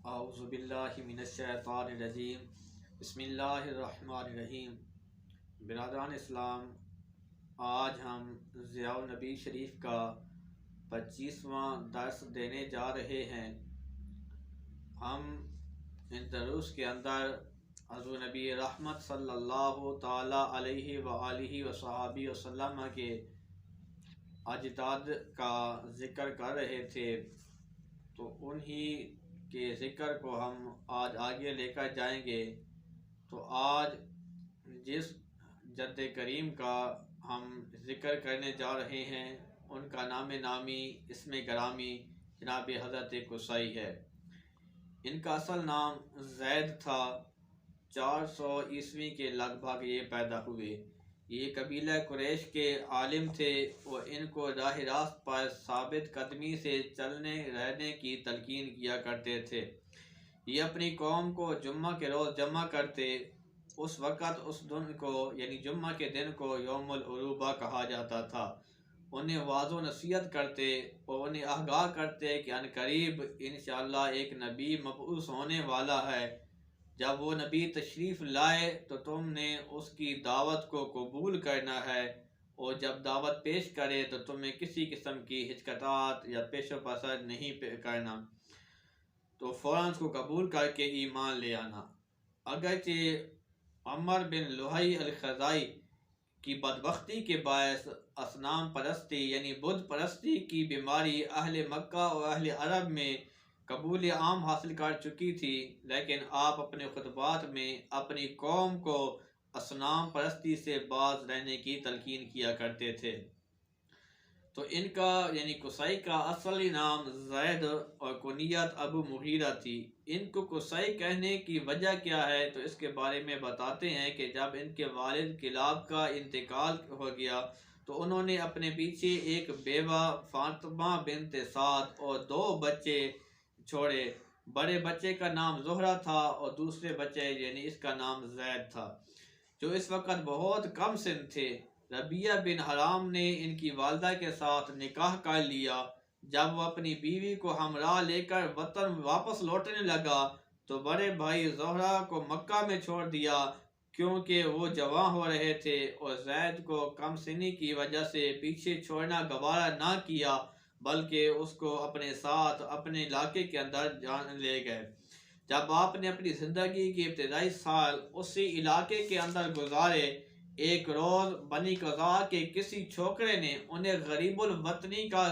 اعوذ باللہ من الشیطان الرجیم بسم اللہ الرحمن الرحیم۔ برادران اسلام، آج ہم ضیاء النبی شریف کا 25واں درس دینے جا رہے ہیں۔ ہم ان دروس کے اندر حضور نبی رحمت صلی اللہ تعالی علیہ وآلہ وصحبہ وسلم کے اجداد کا ذکر کر رہے تھے، تو انہی کے ذکر کو ہم آج آگے لے کر جائیں گے۔ تو آج جس جد کریم کا ہم ذکر کرنے جا رہے ہیں ان کا نام نامی اسم گرامی جناب حضرت قصی ہے۔ ان کا اصل نام زید تھا۔ 400 عیسوی کے لگ بھگ یہ پیدا ہوئے۔ یہ قبیلہ قریش کے عالم تھے اور ان کو راہ راست پر ثابت قدمی سے چلنے رہنے کی تلقین کیا کرتے تھے۔ یہ اپنی قوم کو جمعہ کے روز جمع کرتے۔ اس وقت اس دن کو یعنی جمعہ کے دن کو یوم العروبہ کہا جاتا تھا۔ انہیں واعظ و نصیحت کرتے اور انہیں آگاہ کرتے کہ عنقریب انشاءاللہ ایک نبی مبعوث ہونے والا ہے۔ جب وہ نبی تشریف لائے تو تم نے اس کی دعوت کو قبول کرنا ہے، اور جب دعوت پیش کرے تو تمہیں کسی قسم کی ہچکچاہٹ یا پیش و پسر نہیں کرنا، تو فوراً اس کو قبول کر کے ایمان لے آنا۔ اگرچہ عمر بن لوہی الخزائی کی بدبختی کے باعث اصنام پرستی یعنی بت پرستی کی بیماری اہل مکہ اور اہل عرب میں قبول عام حاصل کر چکی تھی، لیکن آپ اپنے خطبات میں اپنی قوم کو اصنام پرستی سے باز رہنے کی تلقین کیا کرتے تھے۔ تو ان کا یعنی قصی کا اصلی نام زید اور کنیت ابو مغیرہ تھی۔ ان کو قصی کہنے کی وجہ کیا ہے تو اس کے بارے میں بتاتے ہیں کہ جب ان کے والد کلاب کا انتقال ہو گیا تو انہوں نے اپنے پیچھے ایک بیوہ فاطمہ بنت سعد اور 2 بچے چھوڑے۔ بڑے بچے کا نام زہرہ تھا اور دوسرے بچے یعنی اس کا نام زید تھا، جو اس وقت بہت کم سن تھے۔ ربیہ بن حرام نے ان کی والدہ کے ساتھ نکاح کر لیا۔ جب وہ اپنی بیوی کو ہمراہ لے کر وطن واپس لوٹنے لگا تو بڑے بھائی زہرہ کو مکہ میں چھوڑ دیا، کیونکہ وہ جوان ہو رہے تھے، اور زید کو کم سنی کی وجہ سے پیچھے چھوڑنا گوارا نہ کیا، بلکہ اس کو اپنے ساتھ اپنے علاقے کے اندر جان لے گئے۔ جب آپ نے اپنی زندگی کے ابتدائی سال اسی علاقے کے اندر گزارے، ایک روز بنی قضاء کے کسی چھوکرے نے انہیں غریب الوطنی کا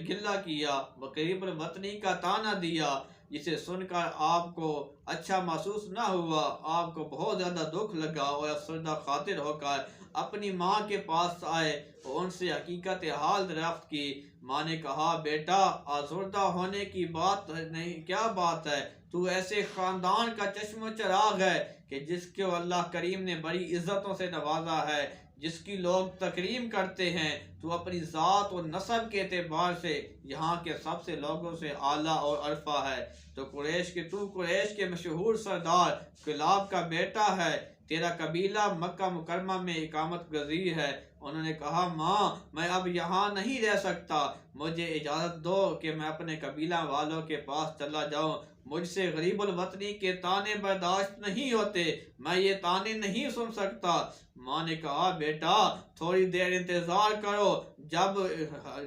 گلہ کیا، غریب الوطنی کا طعنہ دیا، جسے سن کر آپ کو اچھا محسوس نہ ہوا۔ آپ کو بہت زیادہ دکھ لگا اور افسردہ خاطر ہو کر اپنی ماں کے پاس آئے اور ان سے حقیقت حال دریافت کی۔ ماں نے کہا، بیٹا آزردہ ہونے کی بات نہیں، کیا بات ہے؟ تو ایسے خاندان کا چشم و چراغ ہے کہ جس کو اللہ کریم نے بڑی عزتوں سے نوازا ہے، جس کی لوگ تکریم کرتے ہیں۔ تو اپنی ذات و نسب کے اعتبار سے یہاں کے سب سے لوگوں سے اعلیٰ اور عرفہ ہے۔ تو قریش کے مشہور سردار کلاب کا بیٹا ہے، تیرا قبیلہ مکہ مکرمہ میں اقامت گزیر ہے۔ انہوں نے کہا، ماں میں اب یہاں نہیں رہ سکتا، مجھے اجازت دو کہ میں اپنے قبیلہ والوں کے پاس چلا جاؤں۔ مجھ سے غریب الوطنی کے طعنے برداشت نہیں ہوتے، میں یہ طعنے نہیں سن سکتا۔ ماں نے کہا، بیٹا تھوڑی دیر انتظار کرو، جب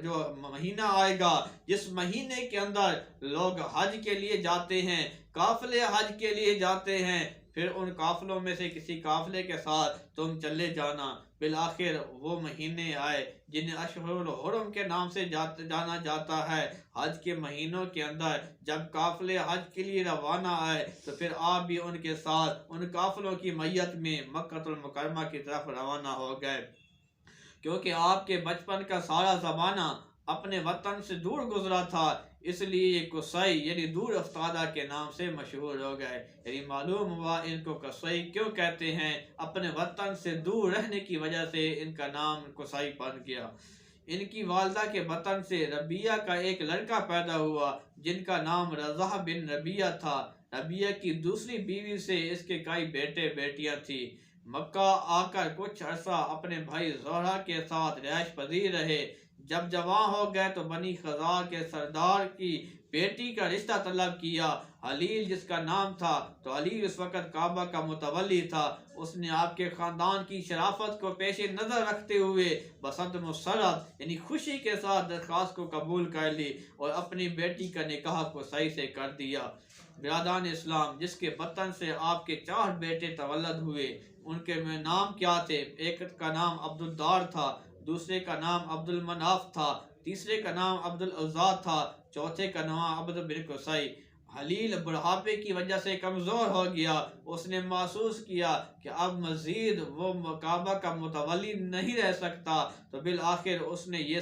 جو مہینہ آئے گا جس مہینے کے اندر لوگ حج کے لیے جاتے ہیں، قافلے حج کے لیے جاتے ہیں، پھر ان قافلوں میں سے کسی قافلے کے ساتھ تم چلے جانا۔ بالآخر وہ مہینے آئے جنہیں اشہر الحرم کے نام سے جانا جاتا ہے۔ حج کے مہینوں کے اندر جب قافلے حج کے لیے روانہ آئے تو پھر آپ بھی ان کے ساتھ ان قافلوں کی میت میں مکہ المکرمہ کی طرف روانہ ہو گئے، کیونکہ آپ کے بچپن کا سارا زمانہ اپنے وطن سے دور گزرا تھا، اس لیے یہ قصی یعنی دور افتادہ کے نام سے مشہور ہو گئے۔ یعنی معلوم ہوا ان کو قصی کیوں کہتے ہیں، اپنے وطن سے دور رہنے کی وجہ سے ان کا نام قصی بن گیا۔ ان کی والدہ کے بطن سے ربیہ کا ایک لڑکا پیدا ہوا جن کا نام رضا بن ربیہ تھا۔ ربیہ کی دوسری بیوی سے اس کے کئی بیٹے بیٹیاں تھیں۔ مکہ آ کر کچھ عرصہ اپنے بھائی زہرہ کے ساتھ رہائش پذیر رہے۔ جب جوان ہو گئے تو بنی خزاع کے سردار کی بیٹی کا رشتہ طلب کیا۔ حلیل جس کا نام تھا، تو حلیل اس وقت کعبہ کا متولی تھا، اس نے آپ کے خاندان کی شرافت کو پیش نظر رکھتے ہوئے بسنت مسرت یعنی خوشی کے ساتھ درخواست کو قبول کر لی اور اپنی بیٹی کا نکاح کو صحیح سے کر دیا۔ برادران اسلام، جس کے بطن سے آپ کے 4 بیٹے تولد ہوئے، ان کے نام کیا تھے؟ ایک کا نام عبدالدار تھا، دوسرے کا نام عبد المناف تھا، تیسرے کا نام عبد العزا تھا، چوتھے کا نام عبد بن قصی۔ حلیل بڑھاپے کی وجہ سے کمزور ہو گیا، اس نے محسوس کیا کہ اب مزید وہ کعبہ کا متولی نہیں رہ سکتا، تو بالآخر اس نے یہ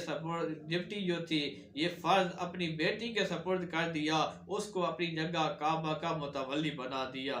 ڈپٹی جو تھی، یہ فرض اپنی بیٹی کے سپرد کر دیا، اس کو اپنی جگہ کعبہ کا متولی بنا دیا۔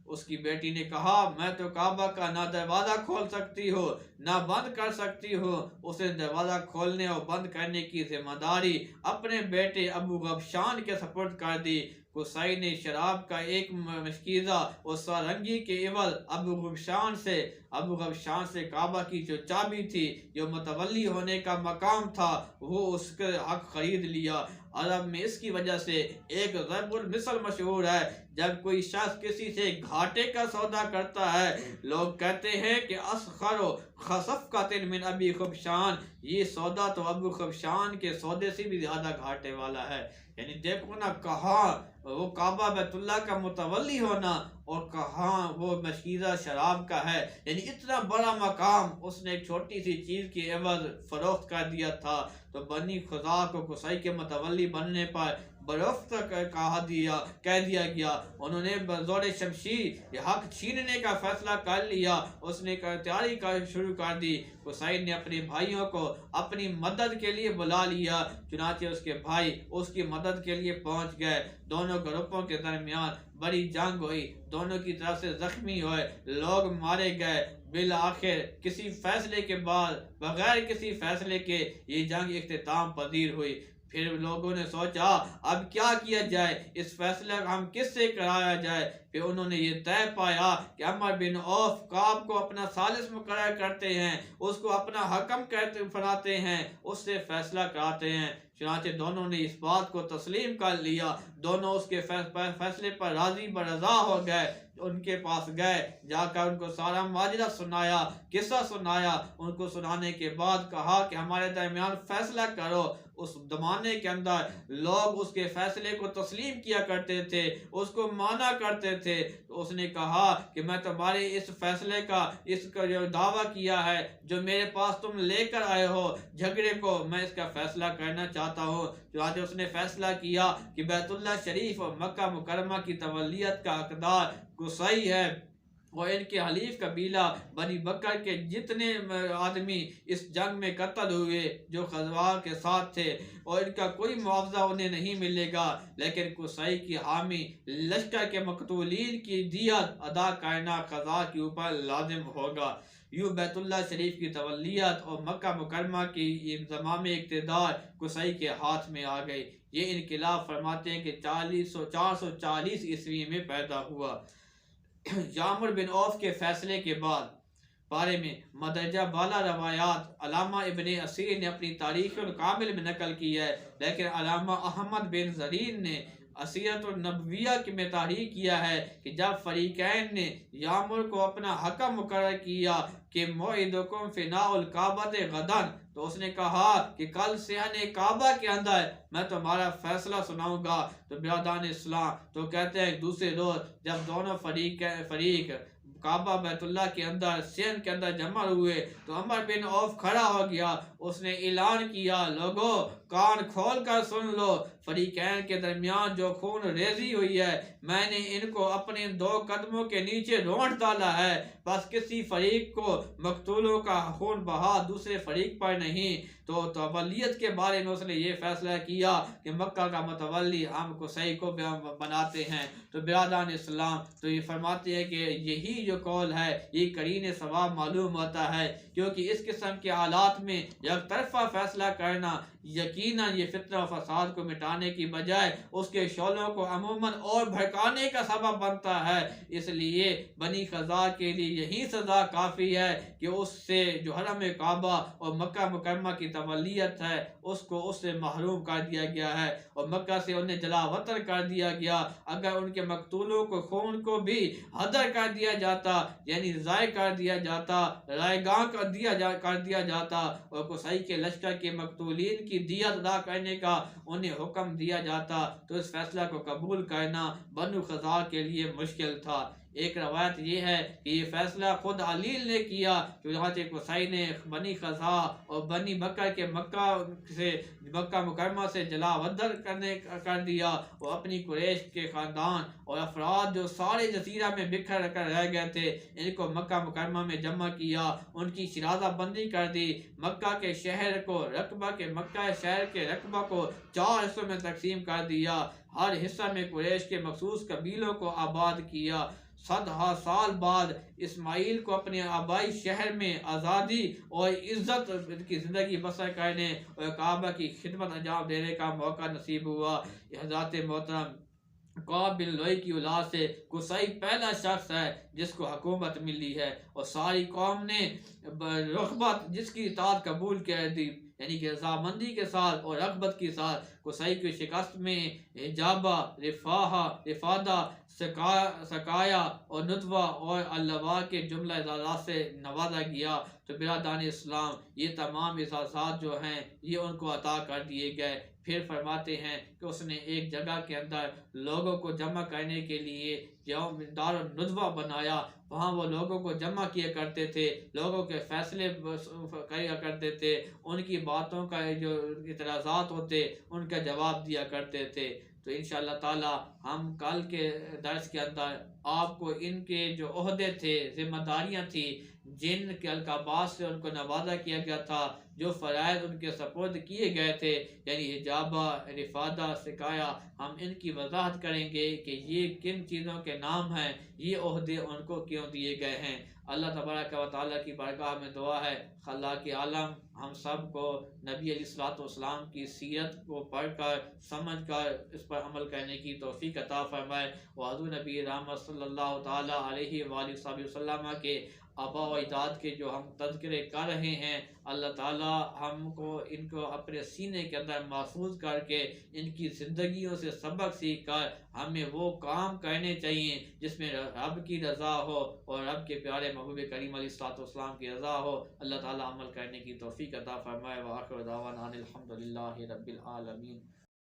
اس کی بیٹی نے کہا، میں تو کعبہ کا نہ دروازہ کھول سکتی ہو نہ بند کر سکتی ہو۔ اس نے دروازہ کھولنے اور بند کرنے کی ذمہ داری اپنے بیٹے ابو غبشان کے سپرد کر دی۔ قصی نے شراب کا ایک مشکیزہ اور سارنگی کے عوض ابو غبشان سے کعبہ کی جو چابی تھی، جو متولی ہونے کا مقام تھا، وہ اس کے حق خرید لیا۔ عرب میں اس کی وجہ سے ایک ضرب المثل مشہور ہے، جب کوئی شخص کسی سے گھاٹے کا سودا کرتا ہے، لوگ کہتے ہیں کہ اسخر خصفقۃ من ابی غبشان، یہ سودا تو ابو غبشان کے سودے سے بھی زیادہ گھاٹے والا ہے۔ یعنی دیکھو نا، کہاں وہ کعبہ بیت اللہ کا متولی ہونا اور کہاں وہ مشکیزہ شراب کا ہے، یعنی اتنا بڑا مقام اس نے ایک چھوٹی سی چیز کے عوض فروخت کر دیا تھا۔ تو بنی خزاعہ کو قصی کے متولی بننے پر بروقت کہہ دیا گیا، انہوں نے بزور شمشیر یہ حق چھیننے کا فیصلہ کر لیا، اس نے تیاری شروع کر دی۔ قصی نے اپنے بھائیوں کو اپنی مدد کے لیے بلا لیا، چنانچہ اس کے بھائی اس کی مدد کے لیے پہنچ گئے۔ دونوں گروپوں کے درمیان بڑی جنگ ہوئی، دونوں کی طرف سے زخمی ہوئے، لوگ مارے گئے۔ بالآخر کسی فیصلے کے بعد، بغیر کسی فیصلے کے، یہ جنگ اختتام پذیر ہوئی۔ پھر لوگوں نے سوچا اب کیا کیا جائے، اس فیصلہ ہم کس سے کرایا جائے۔ پھر انہوں نے یہ طے پایا کہ عمر بن عوف کعب کو اپنا ثالث مقرر کرتے ہیں، اس کو اپنا حکم بناتے ہیں، اس سے فیصلہ کراتے ہیں۔ چنانچہ دونوں نے اس بات کو تسلیم کر لیا، دونوں اس کے فیصلے پر راضی برضا ہو گئے۔ ان کے پاس گئے، جا کر ان کو سارا ماجرا سنایا، قصہ سنایا۔ ان کو سنانے کے بعد کہا کہ ہمارے درمیان فیصلہ کرو۔ اس زمانے کے اندر لوگ اس کے فیصلے کو تسلیم کیا کرتے تھے، اس کو مانا کرتے تھے۔ تو اس نے کہا کہ میں تمہارے اس فیصلے کا جو دعویٰ کیا ہے، جو میرے پاس تم لے کر آئے ہو جھگڑے کو، میں اس کا فیصلہ کرنا چاہتا ہوں۔ چنانچہ اس نے فیصلہ کیا کہ بیت اللہ شریف اور مکہ مکرمہ کی تولیت کا حقدار قصی ہے، اور ان کے حلیف قبیلہ بنی بکر کے جتنے آدمی اس جنگ میں قتل ہوئے جو خزرج کے ساتھ تھے، اور ان کا کوئی معاوضہ انہیں نہیں ملے گا، لیکن قصی کی حامی لشکر کے مقتولین کی دیت ادا کرنا خزرج کے اوپر لازم ہوگا۔ یوں بیت اللہ شریف کی تولیت اور مکہ مکرمہ کی انضمام اقتدار قصی کے ہاتھ میں آ گئی۔ یہ انقلاب فرماتے ہیں کہ 440 عیسوی میں پیدا ہوا۔ عمر بن عوف کے فیصلے کے بارے میں مدرجہ بالا روایات علامہ ابن اسیر نے اپنی تاریخ الکامل میں نقل کی ہے، لیکن علامہ احمد بن زرین نے اسیرۃ النبویہ میں تحریک کیا ہے کہ جب فریقین نے یامر کو اپنا حکم مقرر کیا کہ موعدکم فناء الکعبۃ غداً، تو اس نے کہا کہ کل صحن کعبہ کے اندر میں تمہارا فیصلہ سناؤں گا۔ تو برادران اسلام، تو کہتے ہیں دوسرے روز جب دونوں فریق کعبہ بیت اللہ کے اندر صحن کے اندر جمع ہوئے، تو عمر بن عوف کھڑا ہو گیا، اس نے اعلان کیا، لوگو کان کھول کر سن لو، فریقین کے درمیان جو خون ریزی ہوئی ہے، میں نے ان کو اپنے 2 قدموں کے نیچے رونٹ ڈالا ہے، بس کسی فریق کو مقتولوں کا خون بہا دوسرے فریق پر نہیں۔ تو تولیت کے بارے میں اس نے یہ فیصلہ کیا کہ مکہ کا متولی ہم قصی کو بناتے ہیں۔ تو برادران اسلام، تو یہ فرماتے ہیں کہ یہی جو قول ہے یہ قرین ثواب معلوم ہوتا ہے، کیونکہ اس قسم کے حالات میں یک طرفہ فیصلہ کرنا یقیناً یہ فتنہ و فساد کو مٹانے کی بجائے اس کے شعلوں کو عموماً اور بھڑکانے کا سبب بنتا ہے۔ اس لیے بنی خزرج کے لیے یہی سزا کافی ہے کہ اس سے جو حرم کعبہ اور مکہ مکرمہ کی تولیت ہے اس کو اس سے محروم کر دیا گیا ہے اور مکہ سے انہیں جلا وطن کر دیا گیا۔ اگر ان کے مقتولوں کو خون کو بھی ہدر کر دیا جاتا، یعنی ضائع کر دیا جاتا، رائے گاں کر دیا جاتا اور قصی کے لشکر کے مقتولین کی دیت ادا کرنے کا انہیں حکم دیا جاتا تو اس فیصلہ کو قبول کرنا بنو خزاع کے لیے مشکل تھا۔ ایک روایت یہ ہے کہ یہ فیصلہ خود علیل نے کیا، چنانچہ قصی نے بنی خزاع اور بنی بکر کے مکہ مکرمہ سے جلا وطن کر دیا اور اپنی قریش کے خاندان اور افراد جو سارے جزیرہ میں بکھر کر رہ گئے تھے ان کو مکہ مکرمہ میں جمع کیا، ان کی شرازہ بندی کر دی، مکہ کے شہر کے رقبہ کو 4 حصوں میں تقسیم کر دیا، ہر حصہ میں قریش کے مخصوص قبیلوں کو آباد کیا۔ 100 سال بعد اسماعیل کو اپنے آبائی شہر میں آزادی اور عزت کی زندگی بسر کرنے اور کعبہ کی خدمت انجام دینے کا موقع نصیب ہوا۔ حضرت محترم کعب بن لؤی کی اولاد سے قصی پہلا شخص ہے جس کو حکومت ملی ہے اور ساری قوم نے رغبت جس کی اطاعت قبول کر دی، یعنی کہ رضامندی کے ساتھ اور رغبت کے ساتھ قصی کی شکست میں حجابہ، رفادہ، سقایا اور نطوہ اور اللواء کے جملہ اعزازات سے نوازا گیا۔ تو برادران اسلام یہ تمام اعزازات جو ہیں یہ ان کو عطا کر دیے گئے۔ پھر فرماتے ہیں کہ اس نے ایک جگہ کے اندر لوگوں کو جمع کرنے کے لیے دار الندوہ بنایا، وہاں وہ لوگوں کو جمع کیا کرتے تھے، لوگوں کے فیصلے کیا کرتے تھے، ان کی باتوں کا جو اعتراضات ہوتے ان کا جواب دیا کرتے تھے۔ تو انشاءاللہ تعالی ہم کل کے درس کے اندر آپ کو ان کے جو عہدے تھے، ذمہ داریاں تھی، جن کے القابات سے ان کو نوازا کیا گیا تھا، جو فرائض ان کے سپرد کیے گئے تھے، یعنی حجابہ، رفادہ، سقایا، ہم ان کی وضاحت کریں گے کہ یہ کن چیزوں کے نام ہیں، یہ عہدے ان کو کیوں دیے گئے ہیں۔ اللہ تبارک و تعالیٰ کی بارگاہ میں دعا ہے خالق عالم ہم سب کو نبی علیہ الصلوۃ والسلام کی سیرت کو پڑھ کر سمجھ کر اس پر عمل کرنے کی توفیق عطا فرمائے، اور حضور نبی رحمت صلی اللہ تعالیٰ علیہ وآلہ وسلم کے آباء و اجداد کے جو ہم تذکرے کر رہے ہیں، اللہ تعالیٰ ہم کو ان کو اپنے سینے کے اندر محفوظ کر کے ان کی زندگیوں سے سبق سیکھ کر ہمیں وہ کام کرنے چاہیے جس میں رب کی رضا ہو اور رب کے پیارے محبوب کریم علیہ الصلوۃ والسلام کی رضا ہو۔ اللہ تعالیٰ عمل کرنے کی توفیق عطا فرمائے۔ وآخر دعوانا ان الحمد للہ رب العالمین۔